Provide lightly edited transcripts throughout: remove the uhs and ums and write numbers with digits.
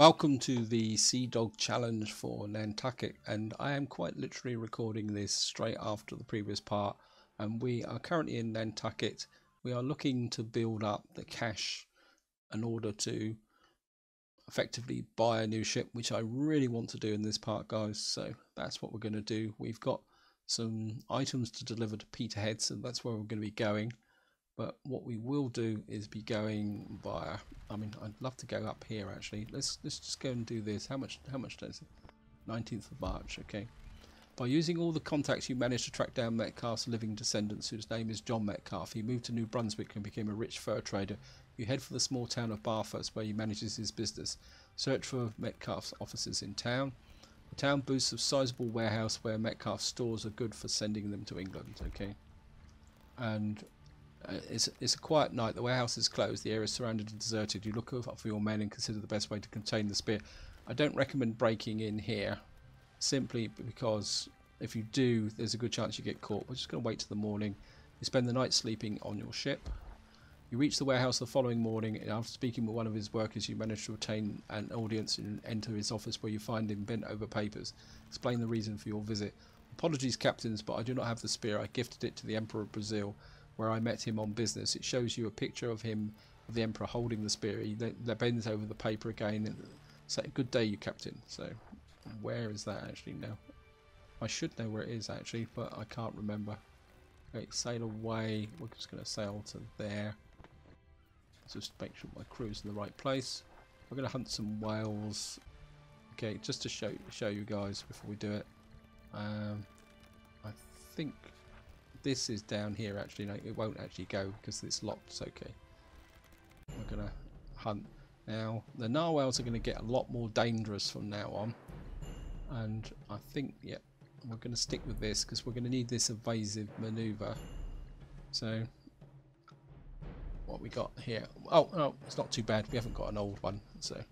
Welcome to the Seadog challenge for Nantucket, and I am quite literally recording this straight after the previous part, and we are currently in Nantucket. We are looking to build up the cash in order to effectively buy a new ship, which I really want to do in this part, guys, so that's what we're going to do. We've got some items to deliver to Peterhead, so that's where we're going to be going. But what we will do is be going via, I'd love to go up here actually. Let's just go and do this. How much does it? 19th of March, okay. By using all the contacts, you managed to track down Metcalf's living descendants, whose name is John Metcalf. He moved to New Brunswick and became a rich fur trader. You head for the small town of Bathurst, where he manages his business. Search for Metcalf's offices in town. The town boasts a sizable warehouse where Metcalf stores are good for sending them to England, okay. And it's a quiet night. The warehouse is closed. The area is surrounded and deserted. You look up for your men and consider the best way to contain the spear. I don't recommend breaking in here, simply because if you do, there's a good chance you get caught. We're just going to wait till the morning. You spend the night sleeping on your ship. You reach the warehouse the following morning, and after speaking with one of his workers, you manage to obtain an audience and enter his office, where you find him bent over papers. Explain the reason for your visit. Apologies, captains, but I do not have the spear. I gifted it to the Emperor of Brazil, where I met him on business. It shows you a picture of him, of the Emperor, holding the spear. He bends over the paper again and say, "Good day, you captain." So where is that actually now? I should know where it is actually, but I can't remember. Okay, sail away. We're just going to sail to there. Just make sure my crew's in the right place. We're going to hunt some whales. Okay, just to show you guys before we do it. I think this is down here actually. No, it won't actually go because it's locked. It's okay. We're gonna hunt now. The narwhals are going to get a lot more dangerous from now on, and I think we're going to stick with this because we're going to need this evasive maneuver. So what we got here? Oh no, it's not too bad. We haven't got an old one, so,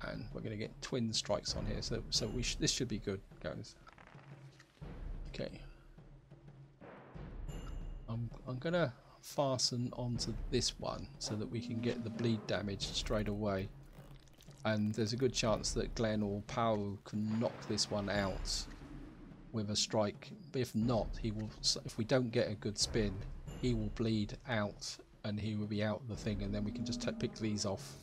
and we're going to get twin strikes on here. So this should be good, guys. Okay. I'm gonna fasten onto this one so that we can get the bleed damage straight away, and there's a good chance that Glenn or Powell can knock this one out with a strike. But if not, he will. If we don't get a good spin, he will bleed out and he will be out of the thing, and then we can just pick these off.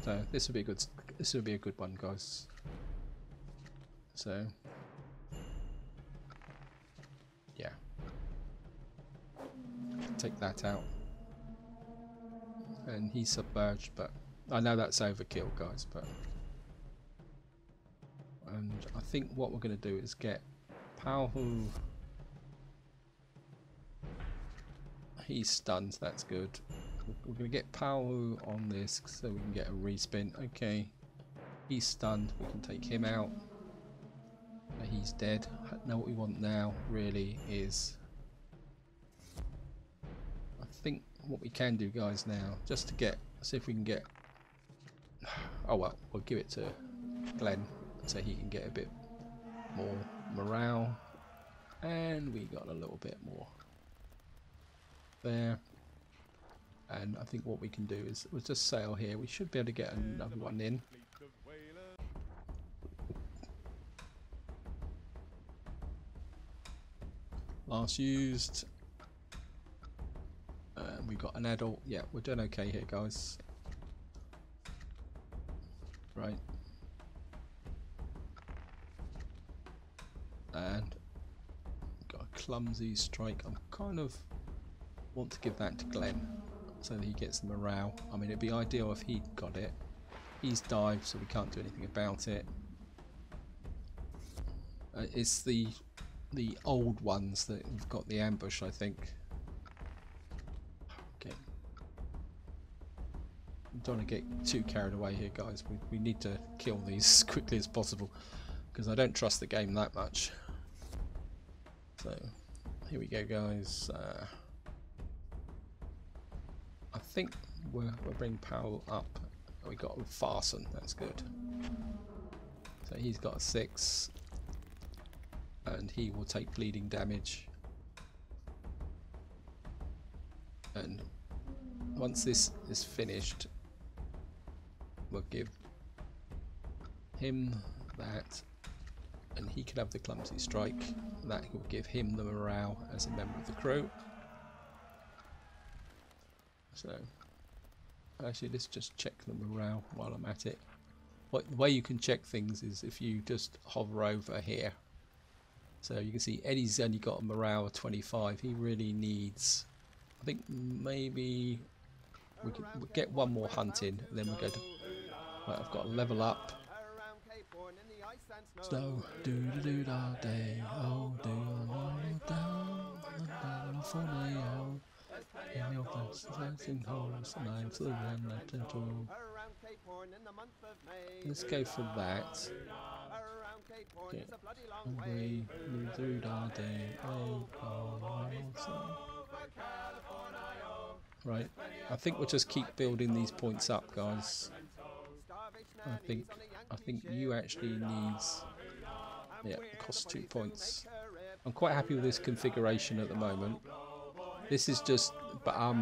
So this will be a good. This will be a good one, guys. So yeah. Take that out, and he's submerged, but I know that's overkill, guys. But and I think what we're going to do is get Powell. He's stunned. That's good. We're going to get Powell on this so we can get a respin. Okay, he's stunned. We can take him out. He's dead. Now what we want now really is, I think what we can do, guys, now, just to get, see if we can get, oh well, we'll give it to Glenn so he can get a bit more morale, and we got a little bit more there. And I think what we can do is we'll just sail here. We should be able to get another one in. Last used. We got an adult. Yeah, we're doing okay here, guys. Right. And got a clumsy strike. I'm kind of want to give that to Glenn so that he gets the morale. I mean, it'd be ideal if he got it. He's dived, so we can't do anything about it. It's the old ones that have got the ambush, I think. Okay. Don't want to get too carried away here, guys. We need to kill these as quickly as possible because I don't trust the game that much. So here we go, guys. I think we'll bring Powell up. We got a fasten. That's good. So he's got a 6, and he will take bleeding damage. And once this is finished, we'll give him that, and he can have the clumsy strike. That will give him the morale as a member of the crew. So actually, let's just check the morale while I'm at it. The way you can check things is if you just hover over here. So you can see Eddie's only got a morale of 25. He really needs, I think maybe we'll get one more hunt in, and then we'll go to, right, I've got to level up. So do do da day, oh do down for me, oh in your dancing holes, and I'm to run at and to. Let's go for that. Okay. We do da day, oh right. I think we'll just keep building these points up, guys. I think you actually needs, yeah, costs 2 points. I'm quite happy with this configuration at the moment. This is just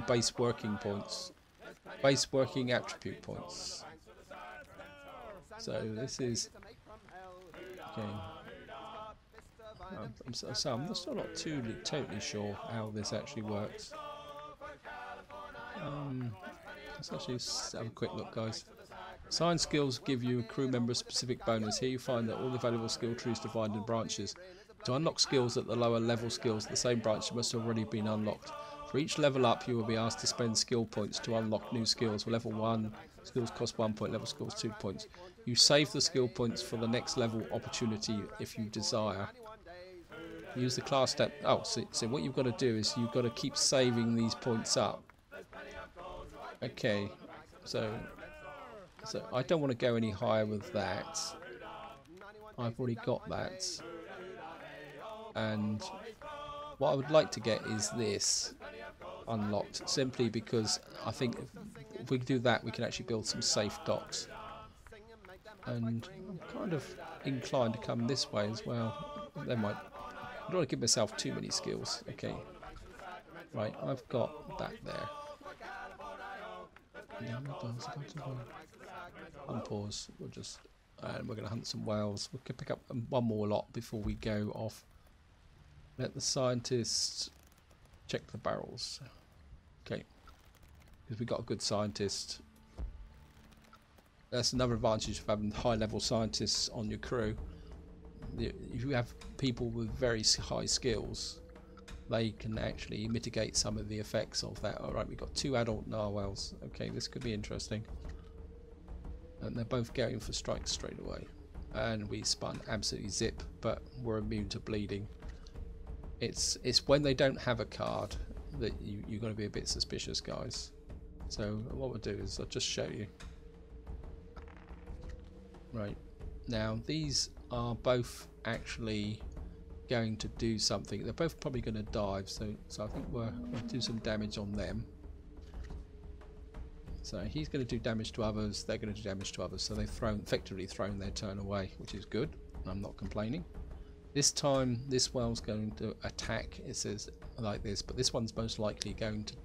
base working points, base working attribute points. So this is okay. I'm still not totally sure how this actually works. Let's actually have a quick look, guys. Science skills give you a crew member a specific bonus. Here you find that all the valuable skill trees divided in branches. To unlock skills at the lower level skills, the same branch must have already been unlocked. For each level up, you will be asked to spend skill points to unlock new skills. For level 1, skills cost 1 point, level skills 2 points. You save the skill points for the next level opportunity if you desire. Use the class step. Oh, so what you've got to do is you've got to keep saving these points up. Okay, so I don't want to go any higher with that. I've already got that. And what I would like to get is this unlocked, simply because I think if we do that, we can actually build some safe docks. And I'm kind of inclined to come this way as well. I don't want to give myself too many skills. Okay, right, I've got that there. Unpause. We'll just we're going to hunt some whales. We can pick up one more lot before we go off. Let the scientists check the barrels. Okay, because we got a good scientist. That's another advantage of having high-level scientists on your crew. If you have people with very high skills, they can actually mitigate some of the effects of that. Alright, we've got 2 adult narwhals. Okay, this could be interesting. And they're both going for strikes straight away. And we spun absolutely zip, but we're immune to bleeding. It's when they don't have a card that you've got to be a bit suspicious, guys. So what we'll do is I'll just show you. Right, now these are both actually going to do something. They're both probably going to dive, so I think we'll do some damage on them. So he's going to do damage to others, they're going to do damage to others, so they've effectively thrown their turn away, which is good. I'm not complaining. This time this whale's going to attack, it says like this, but this one's most likely going to,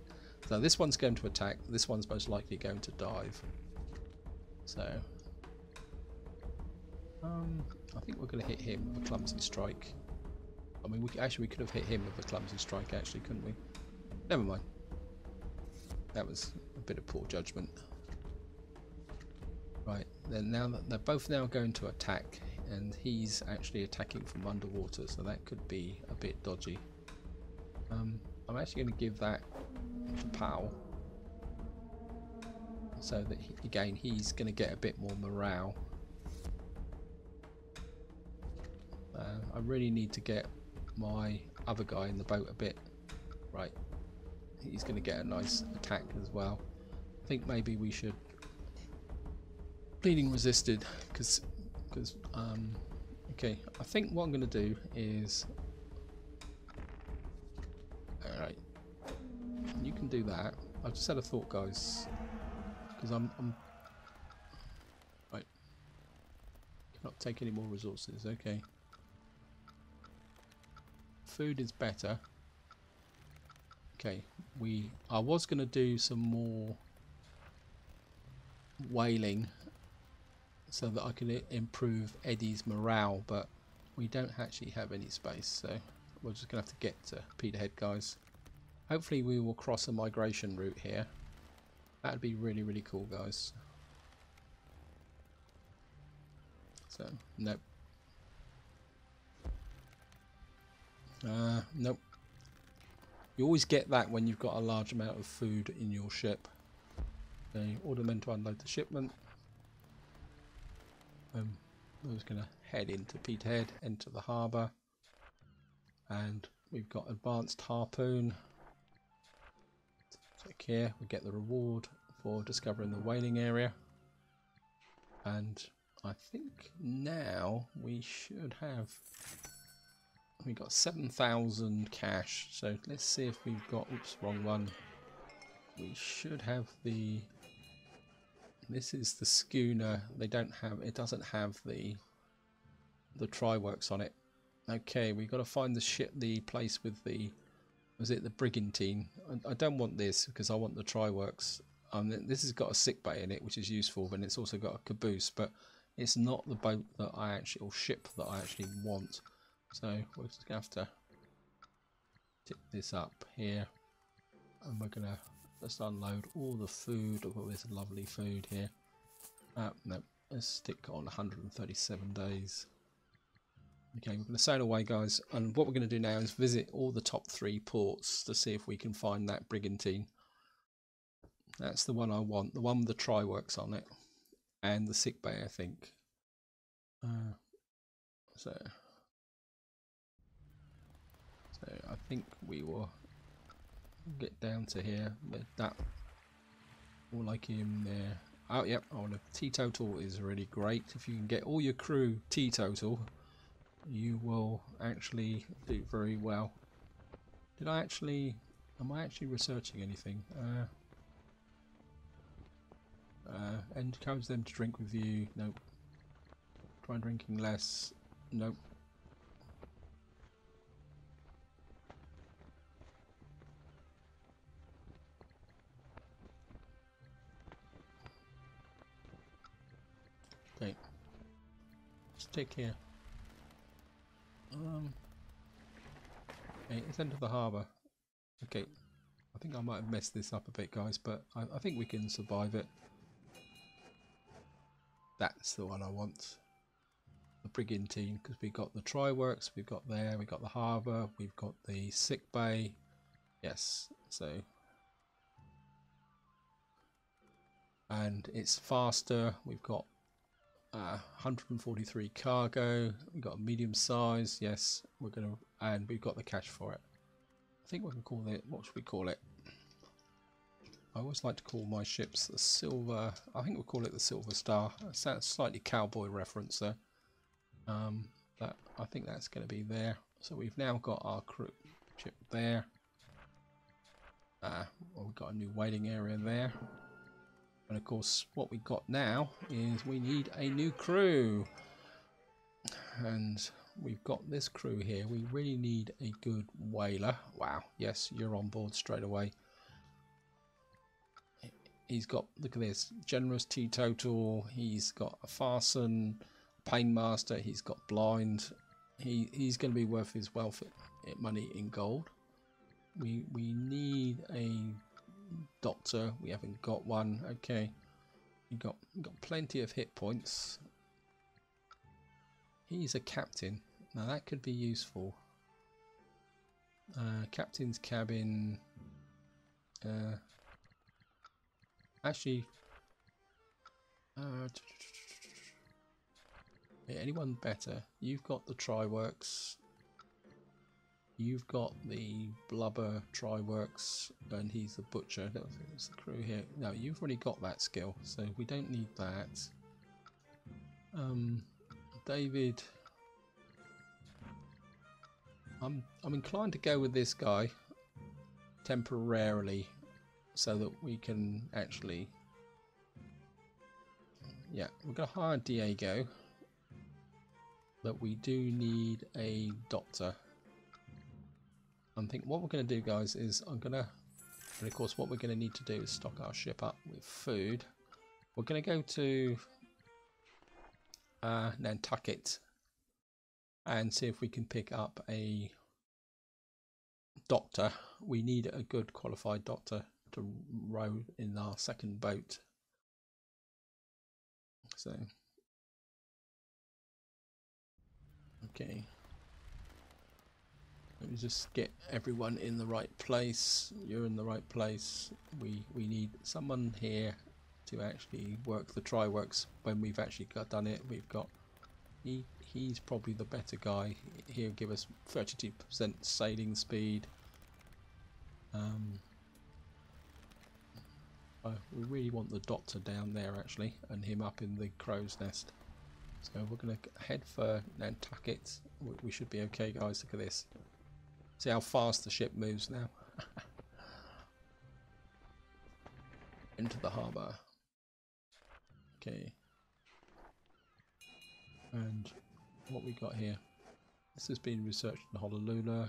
so this one's going to attack, this one's most likely going to dive. So I think we're going to hit him with a clumsy strike. I mean, we could have hit him with a clumsy strike, actually, couldn't we? Never mind. That was a bit of poor judgment. Right, then now that they're both now going to attack, and he's actually attacking from underwater, so that could be a bit dodgy. I'm actually going to give that to Powell, so that again he's going to get a bit more morale. I really need to get my other guy in the boat a bit. Right, he's going to get a nice attack as well. I think maybe we should bleeding resisted, because okay, I think what I'm going to do is, alright, you can do that. I've just had a thought, guys, because I'm right, cannot take any more resources. Okay, food is better. Okay, I was going to do some more whaling so that I can improve Eddie's morale, but we don't actually have any space, so we're just gonna have to get to Peterhead, guys. Hopefully we will cross a migration route here. That'd be really, really cool, guys. So nope. Nope. You always get that when you've got a large amount of food in your ship. Okay, order men to unload the shipment. We're just going to head into Peterhead, enter the harbour, and we've got advanced harpoon. Click here, we get the reward for discovering the whaling area, and I think now we should have. We got 7,000 cash, so let's see if we've got. Oops, wrong one. We should have the. This is the schooner. They don't have. It doesn't have the try-works on it. Okay, we got to find the ship, the place with the. Was it the brigantine? I don't want this because I want the try-works. This has got a sick bay in it, which is useful, and it's also got a caboose, but it's not the boat that I actually, or ship that I actually want. So we're just gonna have to tip this up here, and we're gonna just unload all the food. All this lovely food here. No, let's stick on 137 days. Okay, we're gonna sail away, guys, and what we're gonna do now is visit all the top 3 ports to see if we can find that brigantine. That's the one I want, the one with the try-works on it, and the sick bay, I think. So I think we will get down to here with that. All like him there. Oh, yep. Oh, the teetotal is really great. If you can get all your crew teetotal, you will actually do very well. Did I actually? Am I actually researching anything? Encourage them to drink with you. Nope. Try drinking less. Nope. Okay. Stick here. Okay, let's enter the harbour. Okay. I think I might have messed this up a bit, guys, but I think we can survive it. That's the one I want. The brigantine, because we've got the try-works, we've got the harbour, we've got the sick bay. Yes, so. And it's faster. We've got 143 cargo. We've got a medium size. Yes, we're gonna, and we've got the cash for it. I think we can call it. What should we call it? I always like to call my ships the Silver. I think we'll call it the Silver Star. That's slightly cowboy reference there. But I think that's going to be there. So we've now got our crew ship there. Well, we've got a new waiting area there. And of course, what we've got now is we need a new crew. And we've got this crew here. We really need a good whaler. Wow, yes, you're on board straight away. He's got, look at this, generous teetotal. He's got a fasten, painmaster. He's got blind. He's going to be worth his wealth money in gold. We need a doctor. We haven't got one. Okay, we got plenty of hit points. He's a captain. Now that could be useful. Captain's cabin. Actually, anyone better? You've got the try-works. You've got the blubber try-works, and he's the butcher. That's the crew here. No, you've already got that skill, so we don't need that. David, I'm inclined to go with this guy temporarily, so that we can actually. Yeah, we're gonna hire Diego, but we do need a doctor. I think what we're going to do, guys, is and of course what we're going to need to do is stock our ship up with food. We're going to go to Nantucket and see if we can pick up a doctor. We need a good qualified doctor to row in our second boat. So, okay. Let me just get everyone in the right place. You're in the right place. We need someone here to actually work the tri-works when we've actually done it. We've got he's probably the better guy. He'll give us 32% sailing speed. We really want the doctor down there actually, and him up in the crow's nest. So we're going to head for Nantucket. We should be okay, guys. Look at this. See how fast the ship moves now. Into the harbour. Okay. And what we got here? This has been researched in Honolulu.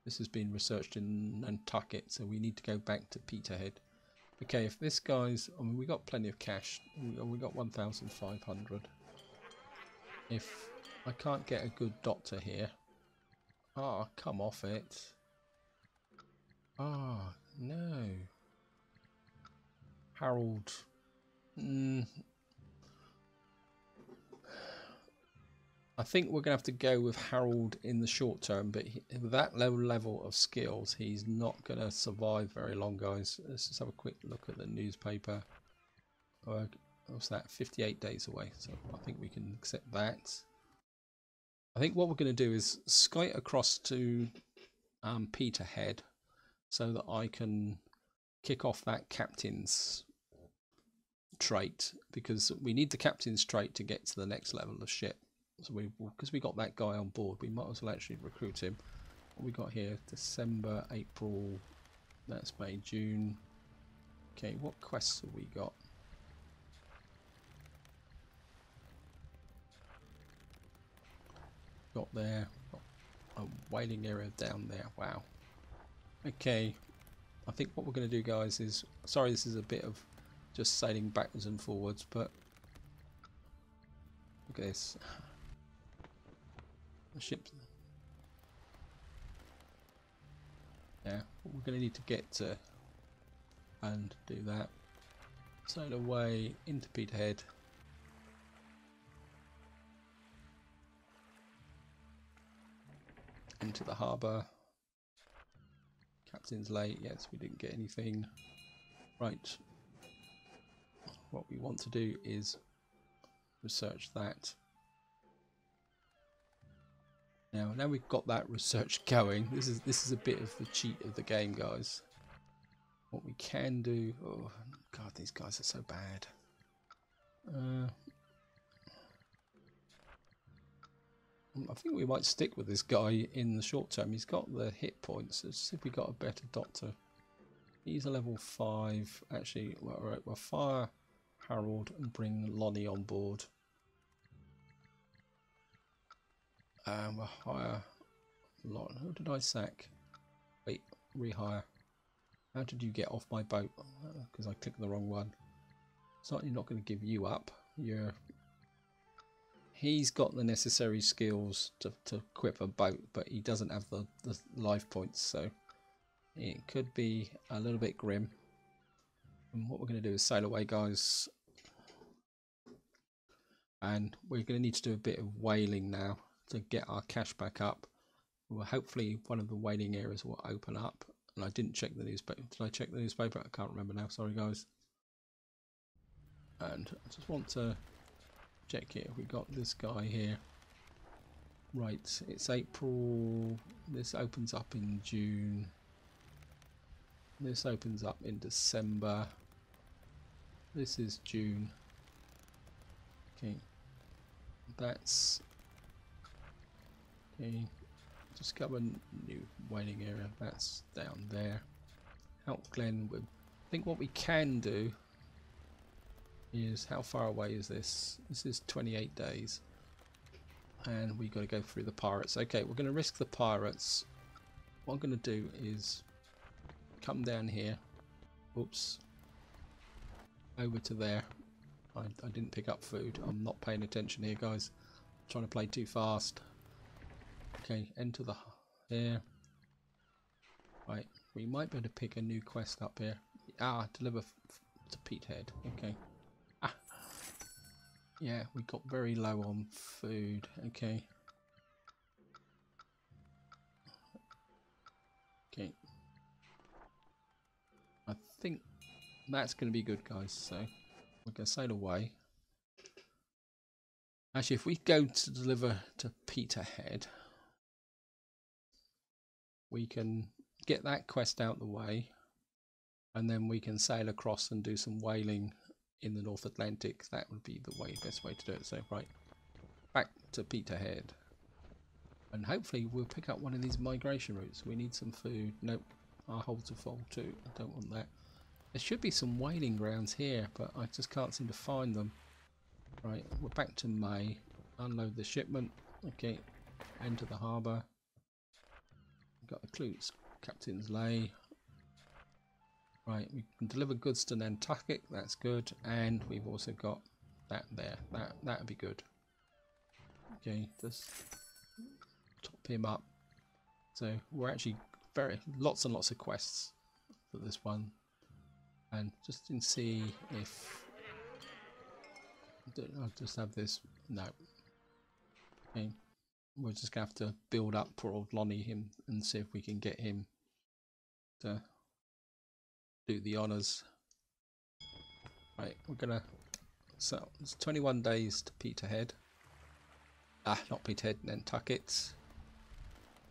This has been researched in Nantucket, so we need to go back to Peterhead. Okay, if this guy's... I mean, we got plenty of cash. We got 1,500. If I can't get a good doctor here... Ah, come off it. Ah, no. Harold. I think we're going to have to go with Harold in the short term, but with that low level of skills, he's not going to survive very long, guys. Let's just have a quick look at the newspaper. What's that? 58 days away, so I think we can accept that. I think what we're going to do is skite across to Peterhead so that I can kick off that captain's trait, because we need the captain's trait to get to the next level of ship. So because we got that guy on board, we might as well actually recruit him. What we got here? December, April, that's May, June. Okay, what quests have we got? Got there, got a whaling area down there. Wow. Okay, I think what we're going to do, guys, is, sorry this is a bit of just sailing backwards and forwards, but look at this. The ship. Yeah, we're going to need to get to and do that. Sail away into Peterhead. Into the harbour. Captain's late. Yes, we didn't get anything. Right. What we want to do is research that. Now we've got that research going. This is a bit of the cheat of the game, guys. What we can do... Oh, God, these guys are so bad. I think we might stick with this guy in the short term. He's got the hit points. Let's see if we got a better doctor. He's a level 5. Actually, well, all right, we'll fire Harold and bring Lonnie on board. We'll hire Lonnie. Who did I sack? Wait, rehire. How did you get off my boat? Because I clicked the wrong one. Certainly not going to give you up. He's got the necessary skills to equip a boat, but he doesn't have the life points, so it could be a little bit grim. And what we're going to do is sail away, guys. And we're going to need to do a bit of whaling now to get our cash back up. Well, hopefully one of the whaling areas will open up. And I didn't check the newspaper. Did I check the newspaper? I can't remember now. Sorry, guys. And I just want to check here. We got this guy here. Right, it's April. This opens up in June. This opens up in December. This is June. Okay, that's okay. Discover new whaling area. That's down there. Help Glen with. I think what we can do is, how far away is this? This is 28 days, and we got to go through the pirates. Okay, we're going to risk the pirates. What I'm going to do is come down here. Oops. Over to there. I didn't pick up food. I'm not paying attention here, guys. I'm trying to play too fast. Okay, enter the here. Right, we might be able to pick a new quest up here. Ah, deliver to Peterhead. Okay. Ah, yeah, we got very low on food. Okay. Okay. I think that's going to be good, guys. So we're going to sail away. Actually, if we go to deliver to Peterhead, we can get that quest out the way, and then we can sail across and do some whaling in the North Atlantic. That would be the best way to do it. So right, back to Peterhead, and hopefully we'll pick up one of these migration routes. We need some food. Nope, our holds are full too. I don't want that. There should be some whaling grounds here, but I just can't seem to find them. Right, we're back to May. Unload the shipment. Okay, enter the harbour. Got the clues. Captain's lay. Right, we can deliver goods to Nantucket. That's good, and we've also got that there. That would be good. Okay, just top him up. So we're actually lots and lots of quests for this one, and just to see if I'll just have this. No. Okay, we're just gonna have to build up poor old Lonnie him and see if we can get him to do the honours. Right, we're gonna. So it's 21 days to Peterhead. Ah, not Peterhead, Nantucket.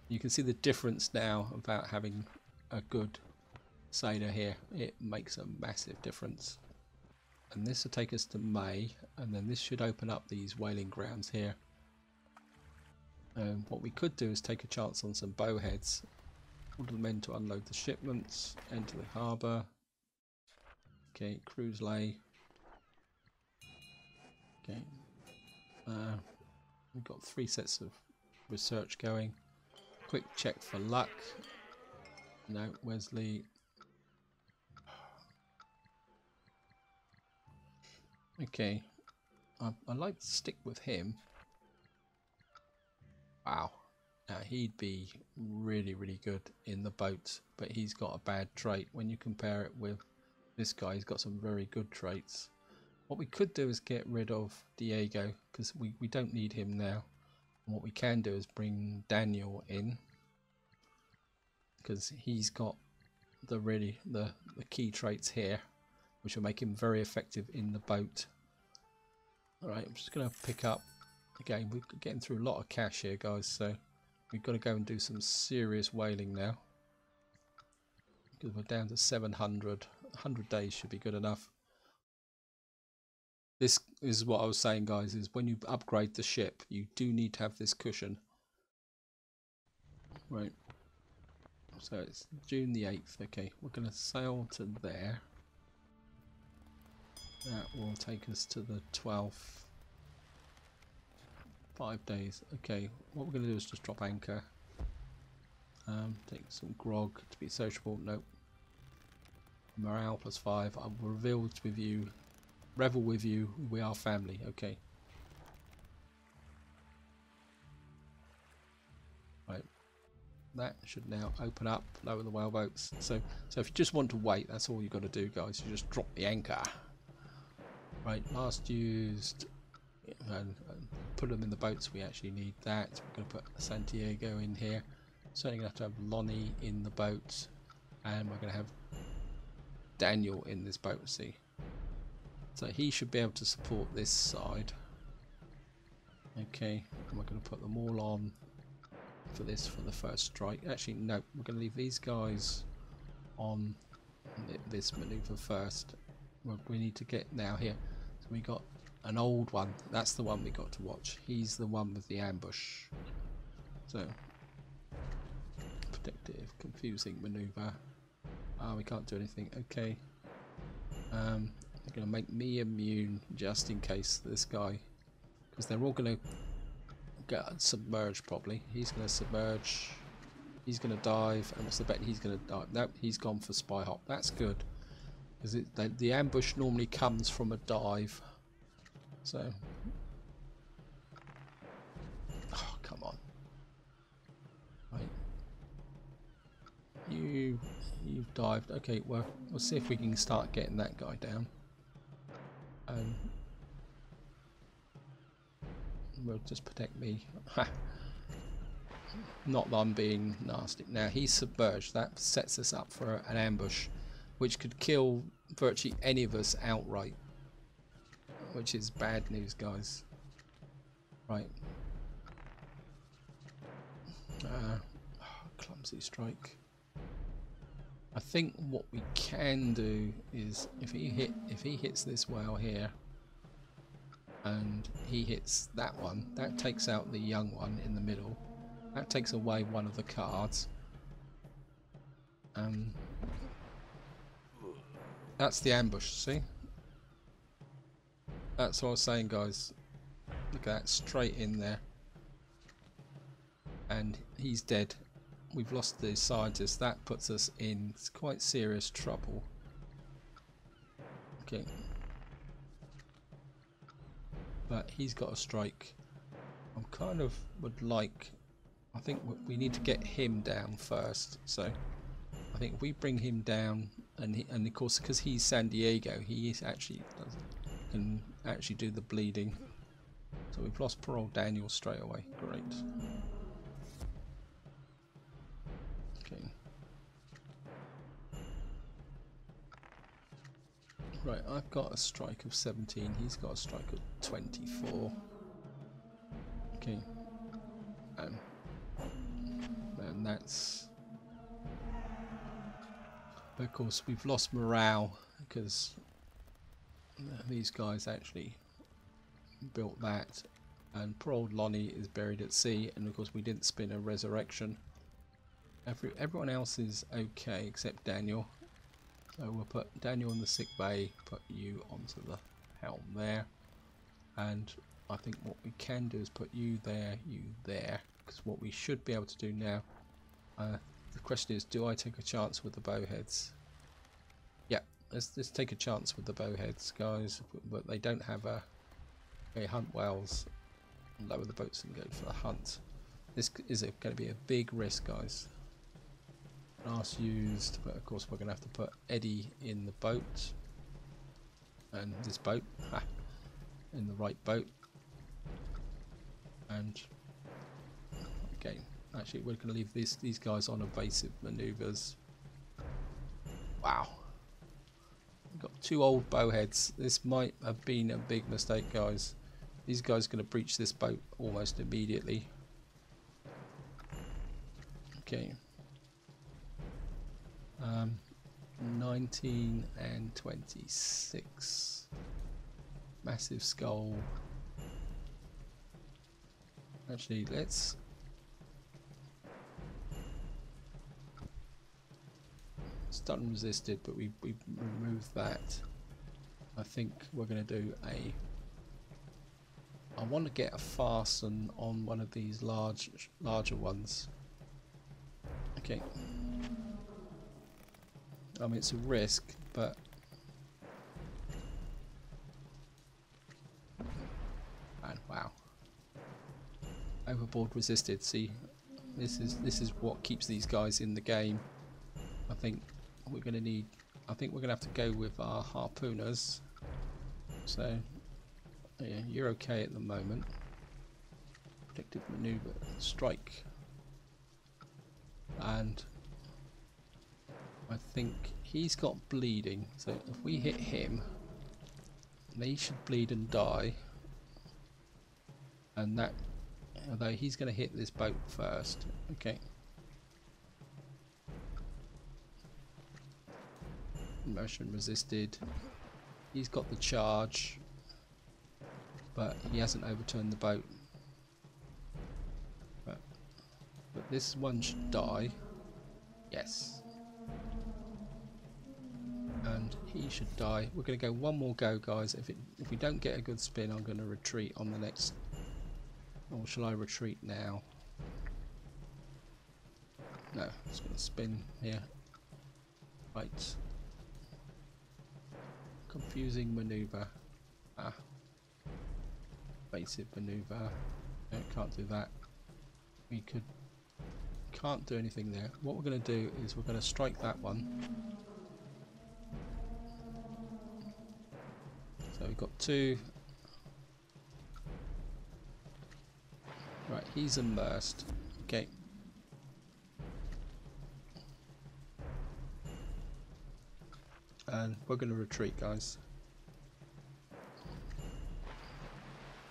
You can see the difference now about having a good sailor here. It makes a massive difference. And this will take us to May, and then this should open up these whaling grounds here. What we could do is take a chance on some bowheads. Order the men to unload the shipments, enter the harbour. Okay, cruise lay. Okay, we've got 3 sets of research going. Quick check for luck. No, Wesley. Okay, I'd like to stick with him. Wow, now he'd be really, really good in the boat, but he's got a bad trait. When you compare it with this guy, he's got some very good traits. What we could do is get rid of Diego, because we don't need him now. And what we can do is bring Daniel in, because he's got the key traits here, which will make him very effective in the boat. Alright, I'm just going to pick up. Again, we're getting through a lot of cash here, guys, so we've got to go and do some serious whaling now, because we're down to 700. 100 days should be good enough. This is what I was saying, guys, is when you upgrade the ship, you do need to have this cushion. Right, so it's June the 8th. Okay, we're going to sail to there. That will take us to the 12th. 5 days. Okay, what we're going to do is just drop anchor. Take some grog to be sociable. Nope. Morale +5. I will reveal with you. Revel with you. We are family. Okay. Right. That should now open up. Lower the whaleboats. So if you just want to wait, that's all you've got to do, guys. You just drop the anchor. Right. Last used. And put them in the boats. We actually need that. We're going to put Santiago in here. Certainly going to have Lonnie in the boat, and we're going to have Daniel in this boat. See, so he should be able to support this side. Okay, and we're going to put them all on for the first strike. Actually, no, we're going to leave these guys on this maneuver first. We need to get now here. So we got an old one. That's the one we got to watch. He's the one with the ambush. So predictive, confusing maneuver. We can't do anything. Okay. They're going to make me immune just in case this guy, because they're all going to get submerged probably. He's going to submerge. He's going to dive. And what's the bet? He's going to dive. Nope, he's gone for spy hop. That's good, because the ambush normally comes from a dive. So, oh, come on. Right. You've dived. Okay, well, we'll see if we can start getting that guy down. Will just protect me. Not that I'm being nasty. Now he's submerged. That sets us up for an ambush, which could kill virtually any of us outright, which is bad news, guys. Right. Clumsy strike. I think what we can do is if he hits this whale here, and he hits that one, that takes out the young one in the middle. That takes away one of the cards. That's the ambush, see? That's what I was saying, guys. Look at that, straight in there. And he's dead. We've lost the scientist. That puts us in quite serious trouble. Okay. But he's got a strike. I kind of would like... I think we need to get him down first. So I think if we bring him down, and of course because he's San Diego, he is actually can actually do the bleeding. So we've lost poor old Daniel straight away. Great. Okay. Right, I've got a strike of 17. He's got a strike of 24. Okay. And that's... But of course we've lost morale because these guys actually built that, and poor old Lonnie is buried at sea, and of course we didn't spin a resurrection. Everyone else is okay except Daniel. So we'll put Daniel in the sick bay, put you onto the helm there, and I think what we can do is put you there, because what we should be able to do now, the question is, do I take a chance with the bowheads? Yeah, let's take a chance with the bowheads, guys, but they don't have a hunt whales. Lower the boats and go for the hunt. This is going to be a big risk, guys. Last used, but of course we're going to have to put Eddie in the boat, and this boat, in the right boat, and again, actually we're going to leave these guys on evasive maneuvers. Wow, we've got two old bowheads. This might have been a big mistake, guys. These guys are going to breach this boat almost immediately. Okay. 19 and 26. Massive skull. Actually, let's... Stun resisted, but we removed that. I think we're going to do a... I want to get a fasten on one of these larger ones. Okay. I mean, it's a risk, but and wow, overboard resisted. See, this is what keeps these guys in the game. I think we're going to need. I think we're going to have to go with our harpooners. So yeah, you're okay at the moment. Predictive maneuver, strike, and I think he's got bleeding, so if we hit him, he should bleed and die. And that, although he's going to hit this boat first. Okay. Motion resisted. He's got the charge, but he hasn't overturned the boat. But this one should die. Yes. And he should die. We're going to go one more go, guys. If we don't get a good spin, I'm going to retreat on the next. Or shall I retreat now? No, I'm just going to spin here. Right. Confusing maneuver. evasive maneuver. No, can't do that. We can't do anything there. What we're going to do is we're going to strike that one. So we've got two. Right, he's immersed. Okay. And we're going to retreat, guys.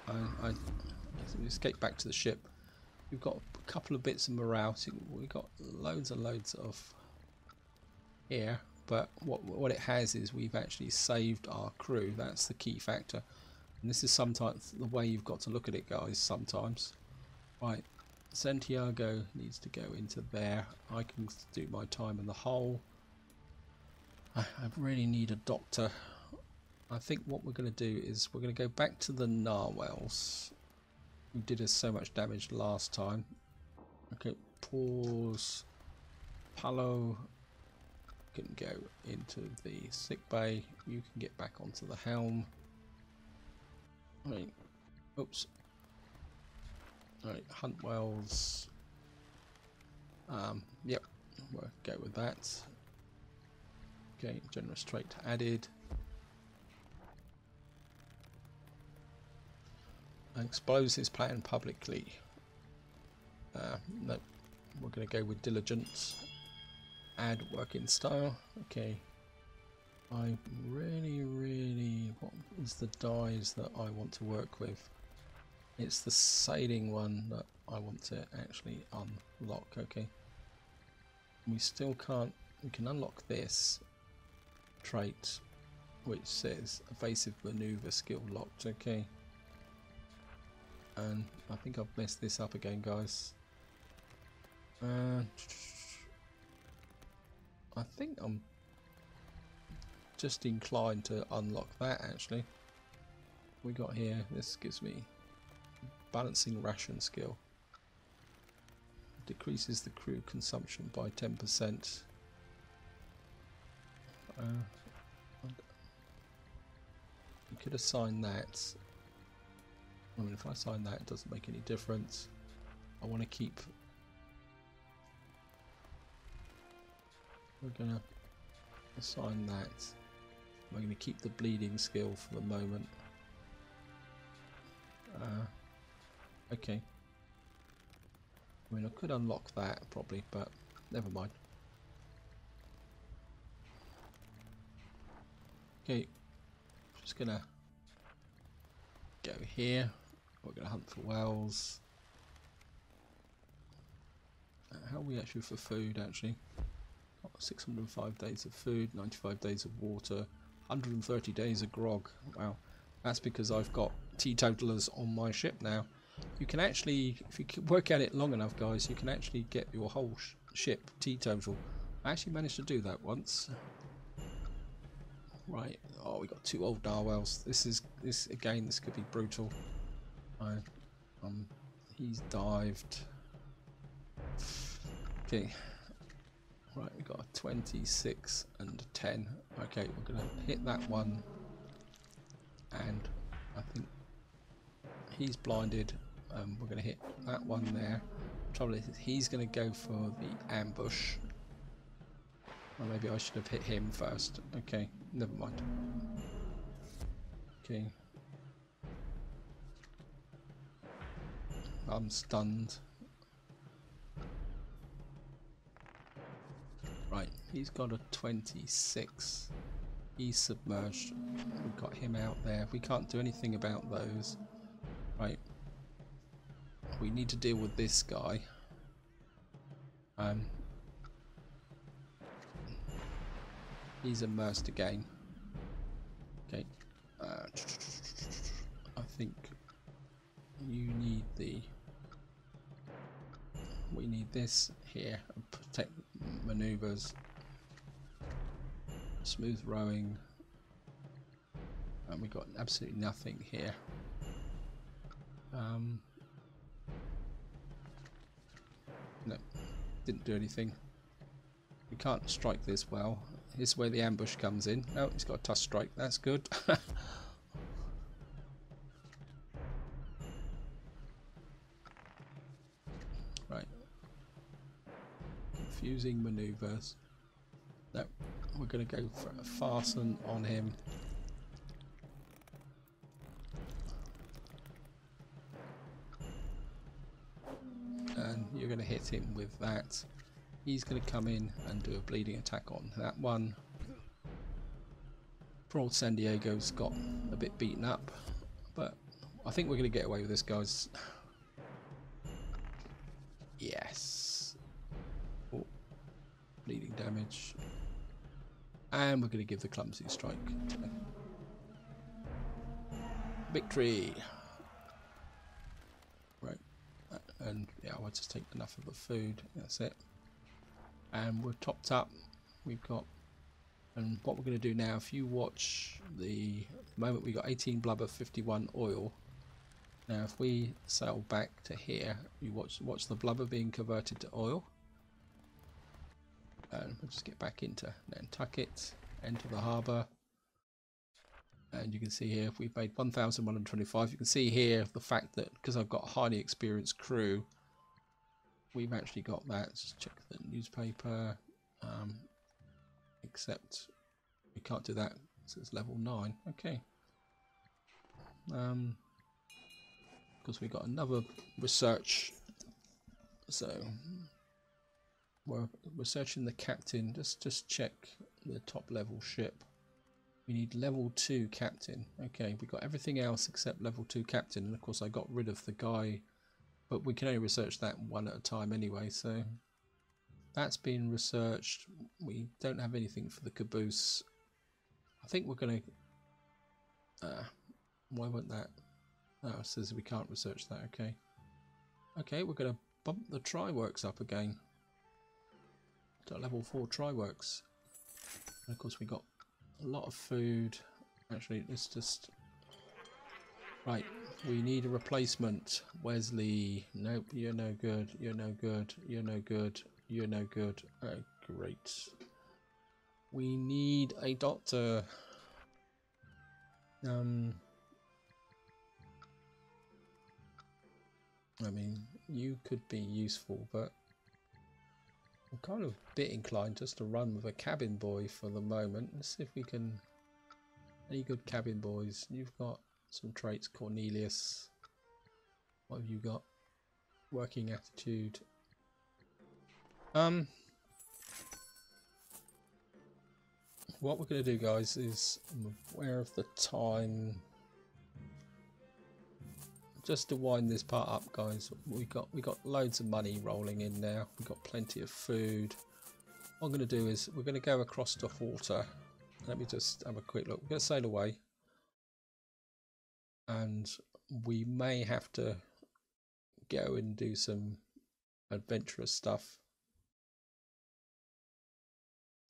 I escape back to the ship. We've got a couple of bits of morale. So we've got loads and loads of here, but what it has is we've actually saved our crew. That's the key factor, and this is sometimes the way you've got to look at it, guys. Sometimes, right? Santiago needs to go into there. I can do my time in the hull. I really need a doctor. I think what we're going to do is we're going to go back to the narwhals who did us so much damage last time. Okay, pause. Palo can go into the sick bay. You can get back onto the helm. Right. Oops. Right, Huntwell's. Yep, we'll go with that. Okay, generous trait added. Expose his plan publicly. No, we're going to go with diligence. Add working style. Okay. I really, what is the dies that I want to work with? It's the sailing one that I want to actually unlock. Okay. We still can't. We can unlock this trait, which says evasive maneuver skill locked. Okay. And I think I've messed this up again, guys. I think I'm just inclined to unlock that actually. We got here, this gives me balancing ration skill. Decreases the crew consumption by 10%. We could assign that. I mean, if I assign that, it doesn't make any difference. I want to keep. We're gonna assign that. We're gonna keep the bleeding skill for the moment. Okay. I mean, I could unlock that probably, but never mind. Okay, just gonna go here. We're gonna hunt for whales. How are we actually for food? Actually, 605 days of food, 95 days of water, 130 days of grog. Wow, that's because I've got teetotalers on my ship now. You can actually, if you work at it long enough, guys, you can actually get your whole ship teetotal. I actually managed to do that once. Right. Oh, we got two old narwhals. This again. This could be brutal. He's dived. Okay. Right, we got a 26 and a 10. Okay, we're gonna hit that one, and I think he's blinded. We're gonna hit that one there. Trouble is, he's gonna go for the ambush. Or maybe I should have hit him first. Okay, never mind. Okay. I'm stunned. Right, he's got a 26. He's submerged. We've got him out there. We can't do anything about those. Right. We need to deal with this guy. He's immersed again. Okay. I think you need the. We need this here. Protect maneuvers. Smooth rowing. And we got absolutely nothing here. No, didn't do anything. We can't strike this well. This is where the ambush comes in. Oh, he's got a tough strike. That's good. Right. Confusing maneuvers. No, we're going to go for a fasten on him. And you're going to hit him with that. He's going to come in and do a bleeding attack on that one. Poor old San Diego's got a bit beaten up, but I think we're going to get away with this, guys. Yes. Oh, bleeding damage. And we're going to give the clumsy strike. Victory! Right. And yeah, I'll just take enough of the food. That's it. And we're topped up. We've got... And what we're going to do now, if you watch the moment we got 18 blubber, 51 oil. Now if we sail back to here, you watch the blubber being converted to oil. And we'll just get back into Nantucket, enter the harbour. And you can see here, if we've made 1,125, you can see here the fact that because I've got a highly experienced crew, we've actually got that. Just check the newspaper. Except we can't do that, so it's level 9. Okay. Because we got another research. So we're researching the captain. Just check the top level ship. We need level 2 captain. Okay, we got everything else except level 2 captain, and of course I got rid of the guy, but we can only research that one at a time anyway, so that's been researched. We don't have anything for the caboose. I think we're gonna why won't that? Oh, it says we can't research that. Okay, we're gonna bump the try-works up again to level 4 try-works. And of course we got a lot of food. Actually, let's just... Right, we need a replacement. Wesley. Nope, you're no good. You're no good. You're no good. You're no good. Oh, great. We need a doctor. I mean, you could be useful, but I'm kind of a bit inclined just to run with a cabin boy for the moment. Let's see if we can... Any good cabin boys? You've got some traits. Cornelius. What have you got? Working attitude. What we're going to do, guys, is I'm aware of the time. Just to wind this part up, guys, we got loads of money rolling in now. We've got plenty of food. What I'm going to do is we're going to go across to Horta. Let me just have a quick look. We're going to sail away, and we may have to go and do some adventurous stuff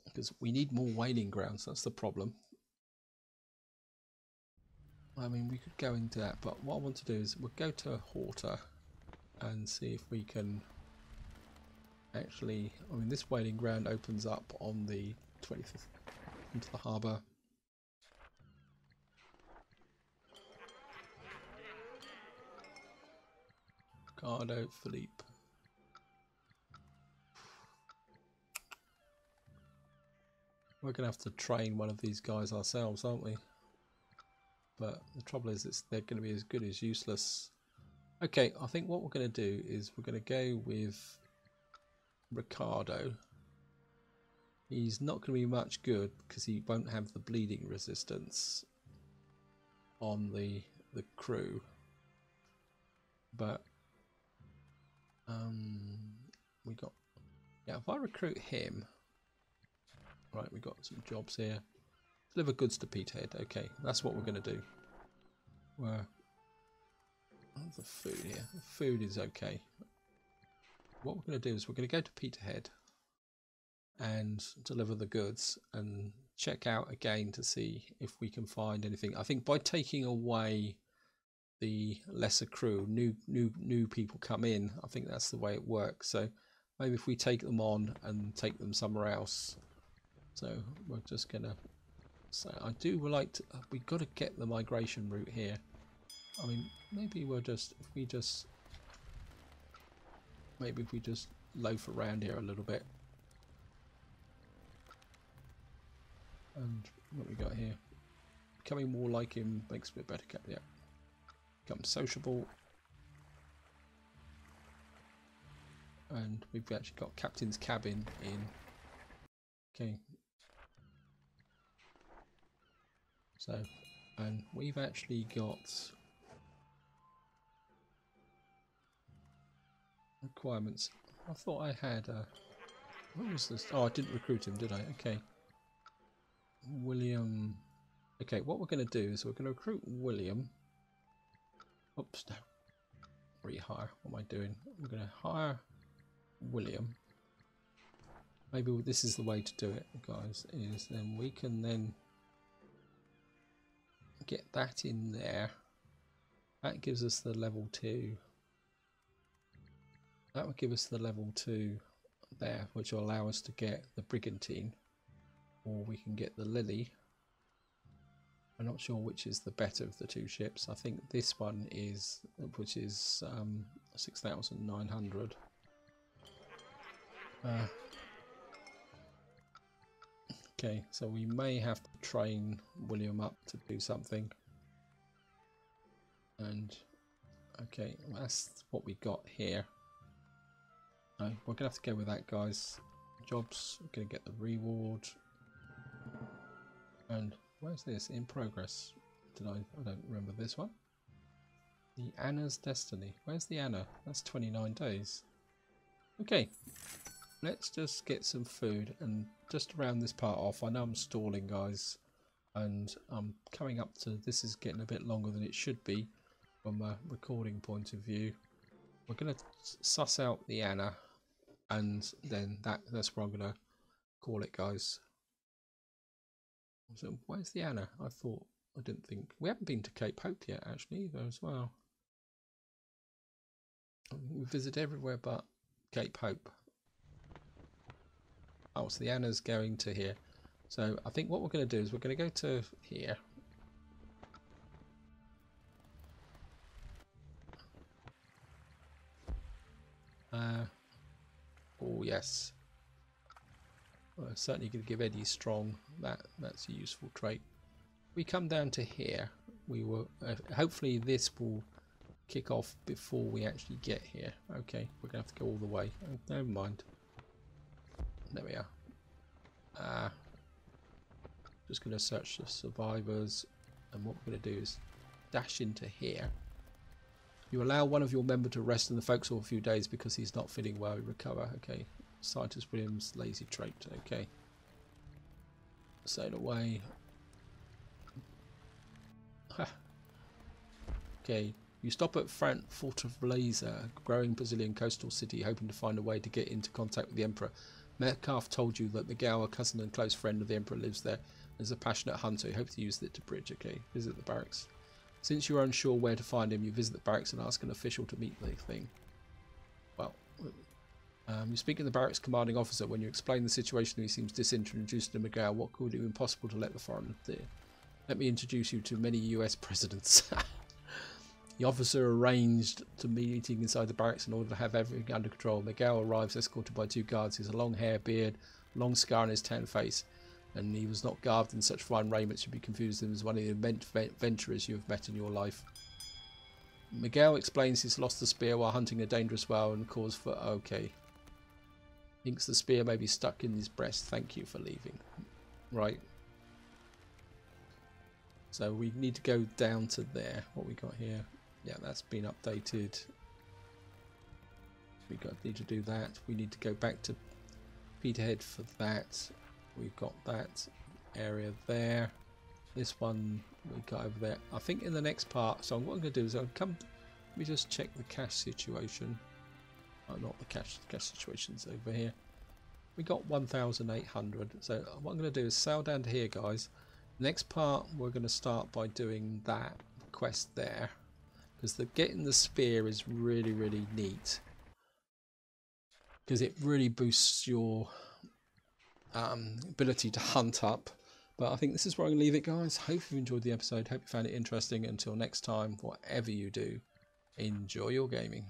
because we need more whaling grounds. That's the problem. I mean, we could go into that, but what I want to do is we'll go to Horta and see if we can actually... I mean, this whaling ground opens up on the 25th into the harbour. Ricardo, Philippe. We're going to have to train one of these guys ourselves, aren't we? But the trouble is, they're going to be as good as useless. Okay, I think what we're going to do is we're going to go with Ricardo. He's not going to be much good because he won't have the bleeding resistance on the crew. But we got... Yeah, if I recruit him... Right, we got some jobs here. Deliver goods to Peterhead. Okay, that's what we're going to do. Where's the food here? The food is okay. What we're going to do is we're going to go to Peterhead and deliver the goods and check out again to see if we can find anything. I think by taking away the lesser crew, new people come in. I think that's the way it works. So maybe if we take them on and take them somewhere else. So we're just going to... So I do like to... We've got to get the migration route here. I mean, maybe we'll just... If we just... maybe if we just loaf around here a little bit. And what we got here? Becoming more like him makes me a better cat. Yeah. Become sociable. And we've actually got captain's cabin in. Okay. So, and we've actually got requirements. I thought I had a. What was this? Oh, I didn't recruit him, did I? Okay. William. Okay, what we're going to do is we're going to recruit William. Oops, no. Rehire. What am I doing? We're going to hire William. Maybe this is the way to do it, guys, is then we can then get that in there. That gives us the level 2. That would give us the level 2 there, which will allow us to get the Brigantine, or we can get the Lily. I'm not sure which is the better of the two ships. I think this one is, which is 6,900. Okay, so we may have to train William up to do something. And okay, that's what we got here. No, we're gonna have to go with that, guys. Jobs, we're gonna get the reward. And where's this? In progress. I don't remember this one. The Anna's Destiny. Where's the Anna? That's 29 days. Okay. Let's just get some food and just round this part off. I know I'm stalling, guys, and I'm coming up to, this is getting a bit longer than it should be from a recording point of view. We're going to suss out the Anna, and then that's where I'm going to call it, guys. So where's the Anna? I didn't think, we haven't been to Cape Hope yet actually either as well. We visit everywhere but Cape Hope. Oh, so the Anna's going to here. So I think what we're going to do is we're going to go to here. Oh yes. Well, certainly going to give Eddie Strong. That's a useful trait. We come down to here. We will hopefully this will kick off before we actually get here. Okay, we're going to have to go all the way. Oh, never mind. There we are. Just going to search the survivors, and what we're going to do is dash into here. You allow one of your member to rest in the forecastle for a few days because he's not feeling well. Recover. Okay. Scientist Williams, lazy trait. Okay. Sail away. Okay. You stop at Fortaleza, a growing Brazilian coastal city, hoping to find a way to get into contact with the Emperor. Metcalf told you that Miguel, a cousin and close friend of the Emperor, lives there. As a passionate hunter, he hopes to use it to bridge. Okay, visit the barracks. Since you are unsure where to find him, you visit the barracks and ask an official to meet the thing. Well, you speak to the barracks commanding officer. When you explain the situation, he seems disinterested to Miguel. What could it be impossible to let the foreigner do? Let me introduce you to many US presidents. The officer arranged to meeting inside the barracks in order to have everything under control. Miguel arrives escorted by 2 guards. He has a long hair, beard, long scar on his tan face, and he was not garbed in such fine raiment should be confused as one of the immense adventurers you have met in your life. Miguel explains he's lost the spear while hunting a dangerous whale and calls for okay. Thinks the spear may be stuck in his breast. Thank you for leaving. Right. So we need to go down to there. What we got here? Yeah, that's been updated. We need to do that. We need to go back to Peterhead for that. We've got that area there. This one we got over there. I think in the next part. So what I'm going to do is I'll come. Let me just check the cash situation. Oh, not the cash. The cash situation's over here. We got 1,800. So what I'm going to do is sail down to here, guys. Next part, we're going to start by doing that quest there. Because getting the spear is really, really neat. Because it really boosts your ability to hunt up. But I think this is where I'm going to leave it, guys. Hope you enjoyed the episode. Hope you found it interesting. Until next time, whatever you do, enjoy your gaming.